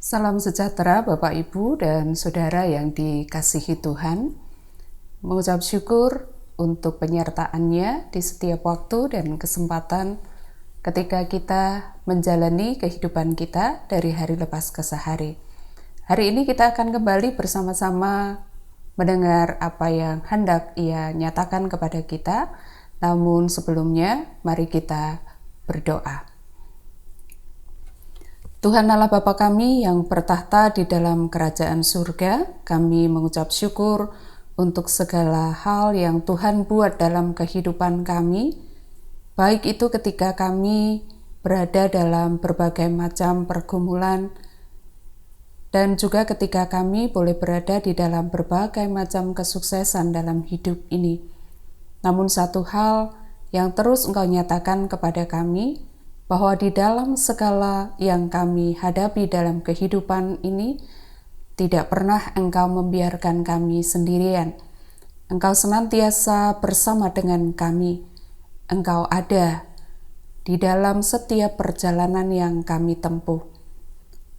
Salam sejahtera Bapak Ibu dan Saudara yang dikasihi Tuhan. Mengucap syukur untuk penyertaannya di setiap waktu dan kesempatan ketika kita menjalani kehidupan kita dari hari lepas ke sehari. Hari ini kita akan kembali bersama-sama mendengar apa yang hendak Ia nyatakan kepada kita. Namun sebelumnya, mari kita berdoa. Tuhan Allah Bapa kami yang bertahta di dalam kerajaan surga, kami mengucap syukur untuk segala hal yang Tuhan buat dalam kehidupan kami, baik itu ketika kami berada dalam berbagai macam pergumulan, dan juga ketika kami boleh berada di dalam berbagai macam kesuksesan dalam hidup ini. Namun satu hal yang terus Engkau nyatakan kepada kami, bahwa di dalam segala yang kami hadapi dalam kehidupan ini, tidak pernah Engkau membiarkan kami sendirian. Engkau senantiasa bersama dengan kami. Engkau ada di dalam setiap perjalanan yang kami tempuh.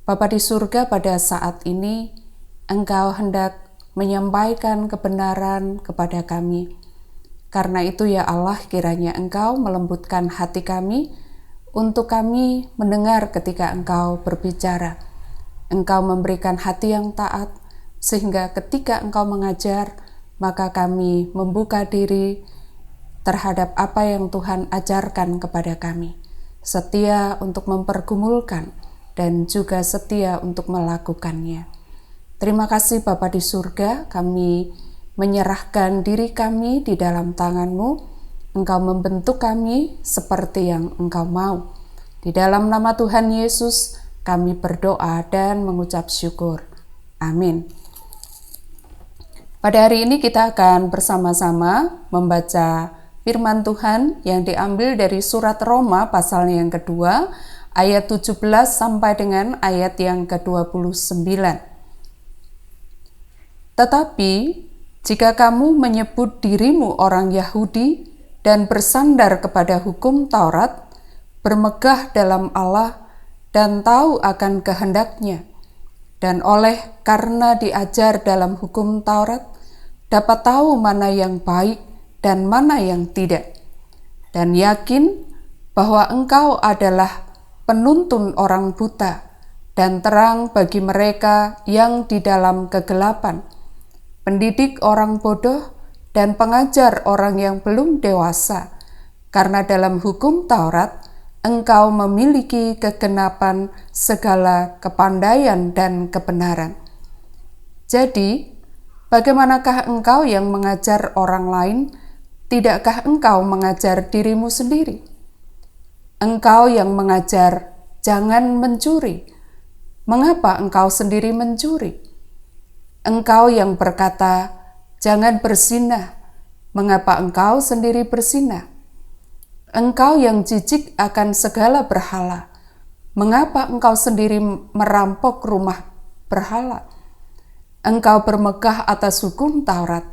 Bapa di surga, pada saat ini, Engkau hendak menyampaikan kebenaran kepada kami. Karena itu ya Allah, kiranya Engkau melembutkan hati kami, untuk kami mendengar ketika Engkau berbicara. Engkau memberikan hati yang taat, sehingga ketika Engkau mengajar, maka kami membuka diri terhadap apa yang Tuhan ajarkan kepada kami. Setia untuk mempergumulkan, dan juga setia untuk melakukannya. Terima kasih Bapa di surga, kami menyerahkan diri kami di dalam tangan-Mu. Engkau membentuk kami seperti yang Engkau mau. Di dalam nama Tuhan Yesus, kami berdoa dan mengucap syukur. Amin. Pada hari ini kita akan bersama-sama membaca firman Tuhan yang diambil dari surat Roma pasal yang kedua, ayat 17 sampai dengan ayat yang ke-29. Tetapi, jika kamu menyebut dirimu orang Yahudi, dan bersandar kepada hukum Taurat, bermegah dalam Allah dan tahu akan kehendaknya, dan oleh karena diajar dalam hukum Taurat, dapat tahu mana yang baik dan mana yang tidak, dan yakin bahwa engkau adalah penuntun orang buta dan terang bagi mereka yang di dalam kegelapan, pendidik orang bodoh, dan pengajar orang yang belum dewasa, karena dalam hukum Taurat engkau memiliki kegenapan segala kepandaian dan kebenaran. Jadi, bagaimanakah engkau yang mengajar orang lain? Tidakkah engkau mengajar dirimu sendiri? Engkau yang mengajar jangan mencuri. Mengapa engkau sendiri mencuri? Engkau yang berkata jangan berzinah, mengapa engkau sendiri berzinah? Engkau yang jijik akan segala berhala, mengapa engkau sendiri merampok rumah berhala? Engkau bermegah atas hukum Taurat,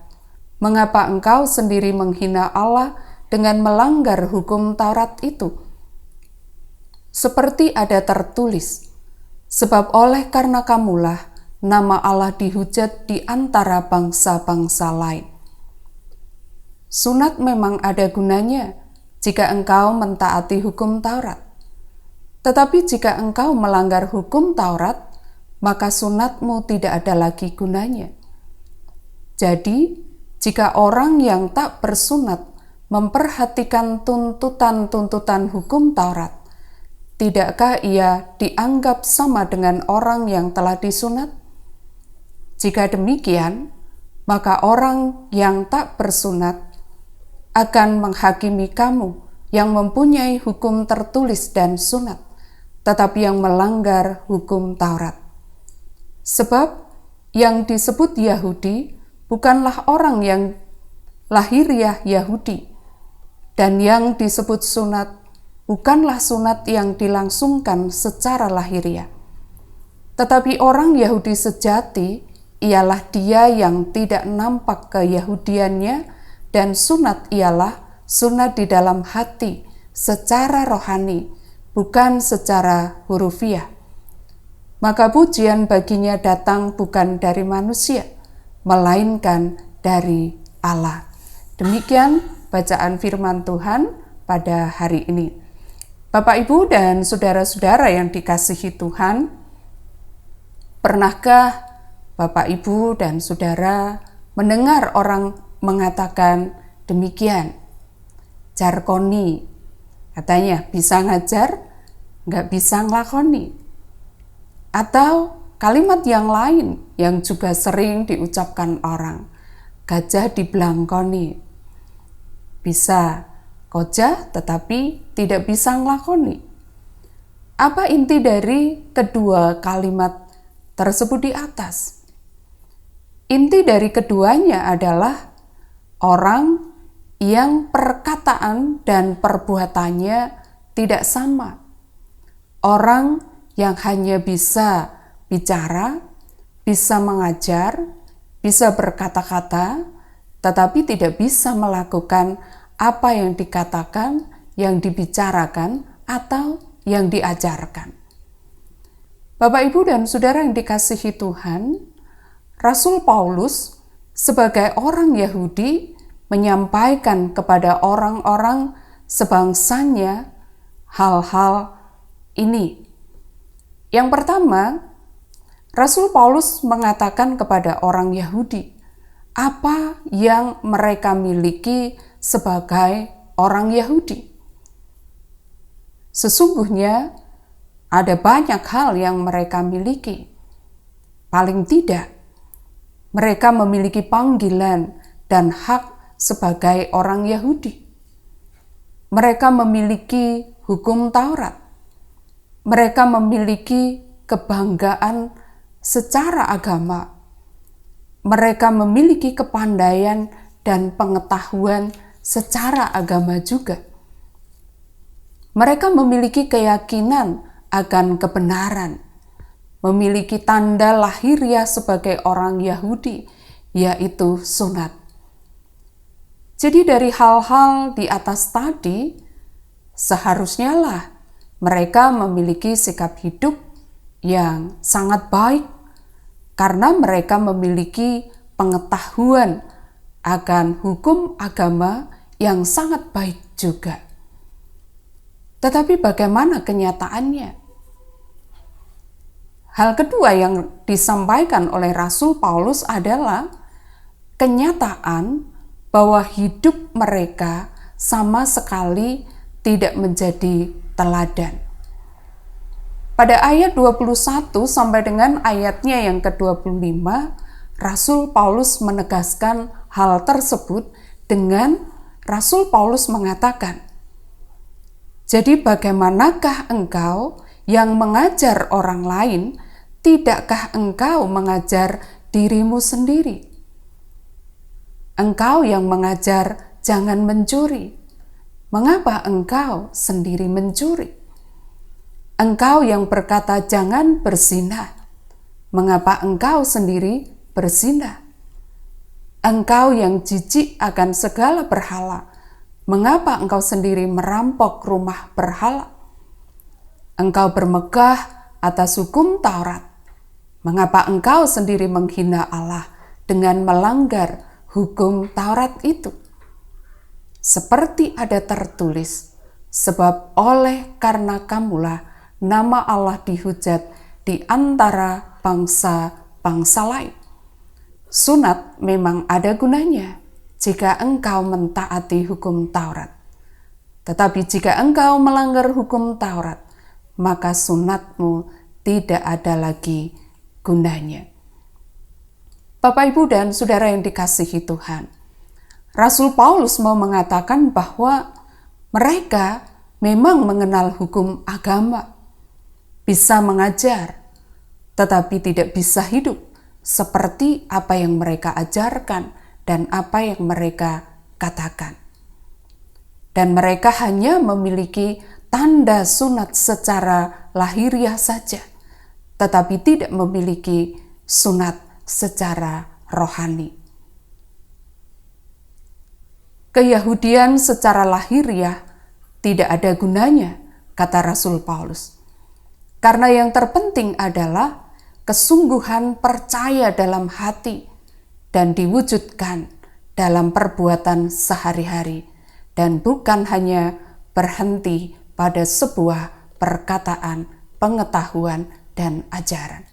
mengapa engkau sendiri menghina Allah dengan melanggar hukum Taurat itu? Seperti ada tertulis, sebab oleh karena kamulah nama Allah dihujat di antara bangsa-bangsa lain. Sunat memang ada gunanya jika engkau mentaati hukum Taurat. Tetapi jika engkau melanggar hukum Taurat, maka sunatmu tidak ada lagi gunanya. Jadi, jika orang yang tak bersunat memperhatikan tuntutan-tuntutan hukum Taurat, tidakkah ia dianggap sama dengan orang yang telah disunat? Jika demikian, maka orang yang tak bersunat akan menghakimi kamu yang mempunyai hukum tertulis dan sunat, tetapi yang melanggar hukum Taurat. Sebab yang disebut Yahudi bukanlah orang yang lahiriah Yahudi, dan yang disebut sunat bukanlah sunat yang dilangsungkan secara lahiriah. Tetapi orang Yahudi sejati ialah dia yang tidak nampak keyahudiannya, dan sunat ialah sunat di dalam hati secara rohani, bukan secara hurufiah. maka pujian baginya datang bukan dari manusia, melainkan dari Allah. Demikian bacaan firman Tuhan pada hari ini. Bapak, Ibu, dan saudara-saudara yang dikasihi Tuhan, pernahkah Bapak, Ibu, dan saudara mendengar orang mengatakan demikian? Jarkoni, katanya bisa ngajar, nggak bisa ngelakoni. Atau kalimat yang lain yang juga sering diucapkan orang, gajah dibelangkoni. Bisa gojah tetapi tidak bisa ngelakoni. Apa inti dari kedua kalimat tersebut di atas? Inti dari keduanya adalah orang yang perkataan dan perbuatannya tidak sama. Orang yang hanya bisa bicara, bisa mengajar, bisa berkata-kata, tetapi tidak bisa melakukan apa yang dikatakan, yang dibicarakan, atau yang diajarkan. Bapak, Ibu, dan saudara yang dikasihi Tuhan, Rasul Paulus sebagai orang Yahudi menyampaikan kepada orang-orang sebangsanya hal-hal ini. Yang pertama, Rasul Paulus mengatakan kepada orang Yahudi apa yang mereka miliki sebagai orang Yahudi. Sesungguhnya ada banyak hal yang mereka miliki. Paling tidak, mereka memiliki panggilan dan hak sebagai orang Yahudi. Mereka memiliki hukum Taurat. Mereka memiliki kebanggaan secara agama. Mereka memiliki kepandaian dan pengetahuan secara agama juga. Mereka memiliki keyakinan akan kebenaran, memiliki tanda lahiriah sebagai orang Yahudi, yaitu sunat. Jadi dari hal-hal di atas tadi, seharusnya lah mereka memiliki sikap hidup yang sangat baik karena mereka memiliki pengetahuan akan hukum agama yang sangat baik juga. Tetapi bagaimana kenyataannya? Hal kedua yang disampaikan oleh Rasul Paulus adalah kenyataan bahwa hidup mereka sama sekali tidak menjadi teladan. Pada ayat 21 sampai dengan ayatnya yang ke-25, Rasul Paulus menegaskan hal tersebut dengan Rasul Paulus mengatakan, "Jadi bagaimanakah engkau yang mengajar orang lain, tidakkah engkau mengajar dirimu sendiri? Engkau yang mengajar jangan mencuri, mengapa engkau sendiri mencuri? Engkau yang berkata jangan berzinah, mengapa engkau sendiri berzinah? Engkau yang jijik akan segala berhala, mengapa engkau sendiri merampok rumah berhala? Engkau bermegah atas hukum Taurat, mengapa engkau sendiri menghina Allah dengan melanggar hukum Taurat itu? Seperti ada tertulis, sebab oleh karena kamulah nama Allah dihujat di antara bangsa-bangsa lain. Sunat memang ada gunanya jika engkau mentaati hukum Taurat. Tetapi jika engkau melanggar hukum Taurat, maka sunatmu tidak ada lagi gunanya." Bapak, Ibu, dan saudara yang dikasihi Tuhan, Rasul Paulus mau mengatakan bahwa mereka memang mengenal hukum agama, bisa mengajar, tetapi tidak bisa hidup seperti apa yang mereka ajarkan dan apa yang mereka katakan. Dan mereka hanya memiliki tanda sunat secara lahiriah saja, tetapi tidak memiliki sunat secara rohani. Keyahudian secara lahiriah tidak ada gunanya, kata Rasul Paulus. Karena yang terpenting adalah kesungguhan percaya dalam hati dan diwujudkan dalam perbuatan sehari-hari, dan bukan hanya berhenti pada sebuah perkataan, pengetahuan, dan ajaran.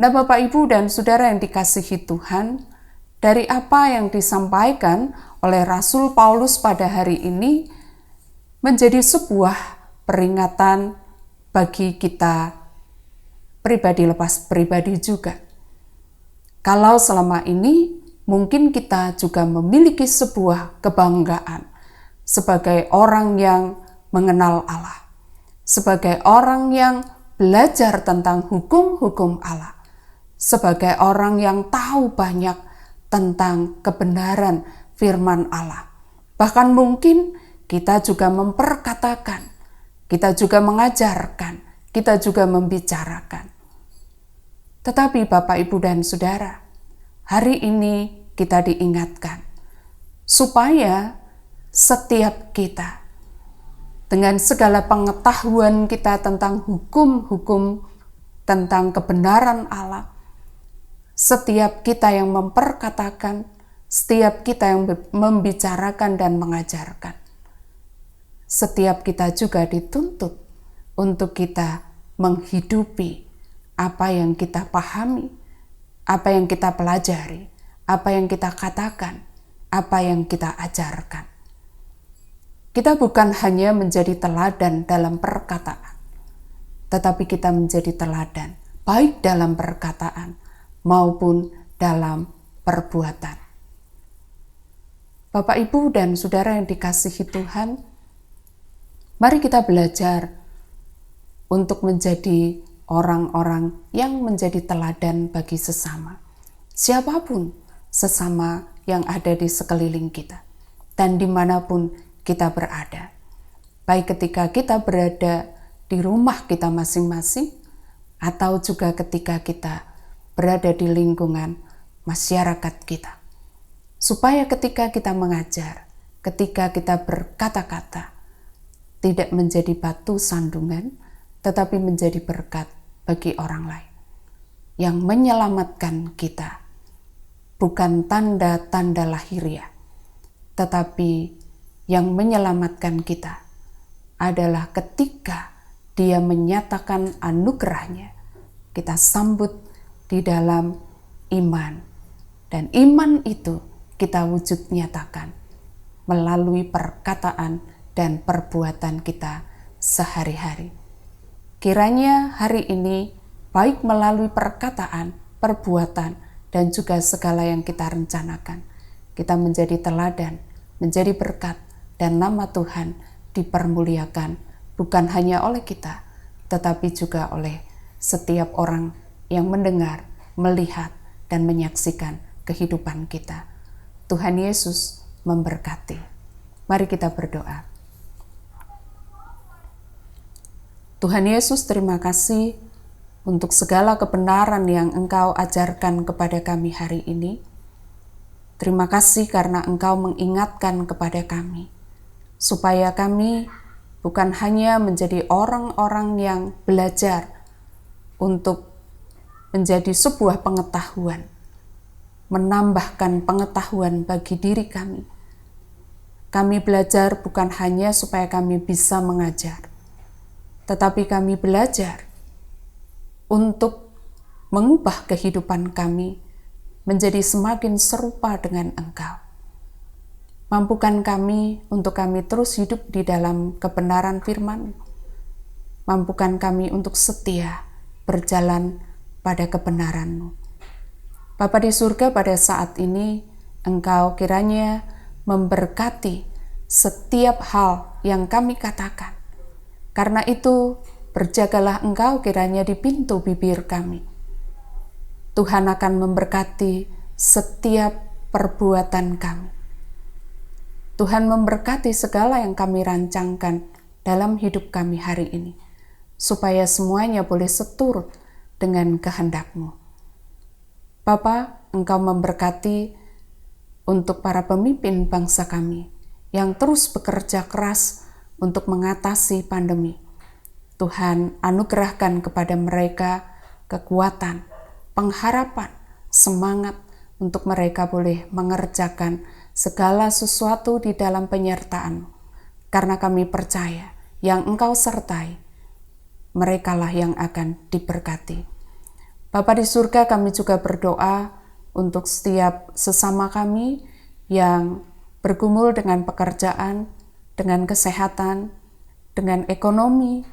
Nah, Bapak, Ibu, dan Saudara yang dikasihi Tuhan, dari apa yang disampaikan oleh Rasul Paulus pada hari ini menjadi sebuah peringatan bagi kita pribadi lepas pribadi juga. Kalau selama ini mungkin kita juga memiliki sebuah kebanggaan sebagai orang yang mengenal Allah, sebagai orang yang belajar tentang hukum-hukum Allah, sebagai orang yang tahu banyak tentang kebenaran firman Allah. Bahkan mungkin kita juga memperkatakan, kita juga mengajarkan, kita juga membicarakan. Tetapi Bapak, Ibu, dan Saudara, hari ini kita diingatkan supaya setiap kita dengan segala pengetahuan kita tentang hukum-hukum, tentang kebenaran Allah, setiap kita yang memperkatakan, setiap kita yang membicarakan dan mengajarkan, setiap kita juga dituntut untuk kita menghidupi apa yang kita pahami, apa yang kita pelajari, apa yang kita katakan, apa yang kita ajarkan. Kita bukan hanya menjadi teladan dalam perkataan, tetapi kita menjadi teladan baik dalam perkataan maupun dalam perbuatan. Bapak, Ibu, dan Saudara yang dikasihi Tuhan, mari kita belajar untuk menjadi orang-orang yang menjadi teladan bagi sesama. Siapapun sesama yang ada di sekeliling kita dan dimanapun kita berada. Baik ketika kita berada di rumah kita masing-masing atau juga ketika kita berada di lingkungan masyarakat kita. Supaya ketika kita mengajar, ketika kita berkata-kata, tidak menjadi batu sandungan, tetapi menjadi berkat bagi orang lain. Yang menyelamatkan kita bukan tanda-tanda lahiriah, tetapi yang menyelamatkan kita adalah ketika Dia menyatakan anugerahnya, kita sambut di dalam iman. Dan iman itu kita wujud nyatakan melalui perkataan dan perbuatan kita sehari-hari. Kiranya hari ini, baik melalui perkataan, perbuatan, dan juga segala yang kita rencanakan, kita menjadi teladan, menjadi berkat, dan nama Tuhan dipermuliakan bukan hanya oleh kita, tetapi juga oleh setiap orang yang mendengar, melihat, dan menyaksikan kehidupan kita. Tuhan Yesus memberkati. Mari kita berdoa. Tuhan Yesus, terima kasih untuk segala kebenaran yang Engkau ajarkan kepada kami hari ini. Terima kasih karena Engkau mengingatkan kepada kami, supaya kami bukan hanya menjadi orang-orang yang belajar untuk menjadi sebuah pengetahuan, menambahkan pengetahuan bagi diri kami. Kami belajar bukan hanya supaya kami bisa mengajar, tetapi kami belajar untuk mengubah kehidupan kami menjadi semakin serupa dengan Engkau. Mampukan kami untuk kami terus hidup di dalam kebenaran firman. Mampukan kami untuk setia berjalan pada kebenaran-Mu. Bapa di surga, pada saat ini Engkau kiranya memberkati setiap hal yang kami katakan. Karena itu, berjagalah Engkau kiranya di pintu bibir kami. Tuhan akan memberkati setiap perbuatan kami. Tuhan memberkati segala yang kami rancangkan dalam hidup kami hari ini, supaya semuanya boleh seturut dengan kehendak-Mu. Bapa, Engkau memberkati untuk para pemimpin bangsa kami yang terus bekerja keras untuk mengatasi pandemi. Tuhan anugerahkan kepada mereka kekuatan, pengharapan, semangat untuk mereka boleh mengerjakan segala sesuatu di dalam penyertaan. Karena kami percaya yang Engkau sertai, merekalah yang akan diberkati. Bapa di surga, kami juga berdoa untuk setiap sesama kami yang bergumul dengan pekerjaan, dengan kesehatan, dengan ekonomi,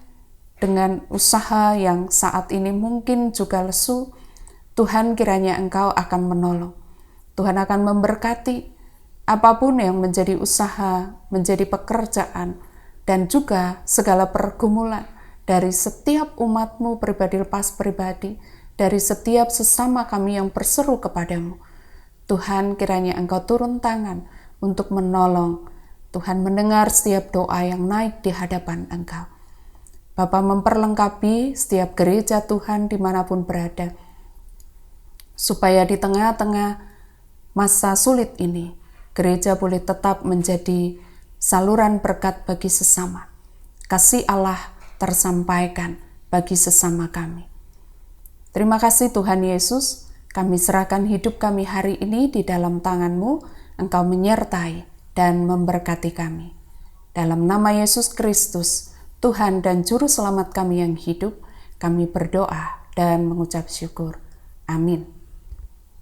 dengan usaha yang saat ini mungkin juga lesu. Tuhan, kiranya Engkau akan menolong. Tuhan akan memberkati apapun yang menjadi usaha, menjadi pekerjaan, dan juga segala pergumulan dari setiap umat-Mu pribadi lepas pribadi, dari setiap sesama kami yang berseru kepadamu. Tuhan, kiranya Engkau turun tangan untuk menolong. Tuhan mendengar setiap doa yang naik di hadapan Engkau. Bapa, memperlengkapi setiap gereja Tuhan dimanapun berada, supaya di tengah-tengah masa sulit ini, gereja boleh tetap menjadi saluran berkat bagi sesama. Kasih Allah tersampaikan bagi sesama kami. Terima kasih Tuhan Yesus, kami serahkan hidup kami hari ini di dalam tangan-Mu. Engkau menyertai dan memberkati kami. Dalam nama Yesus Kristus, Tuhan dan Juru Selamat kami yang hidup, kami berdoa dan mengucap syukur. Amin.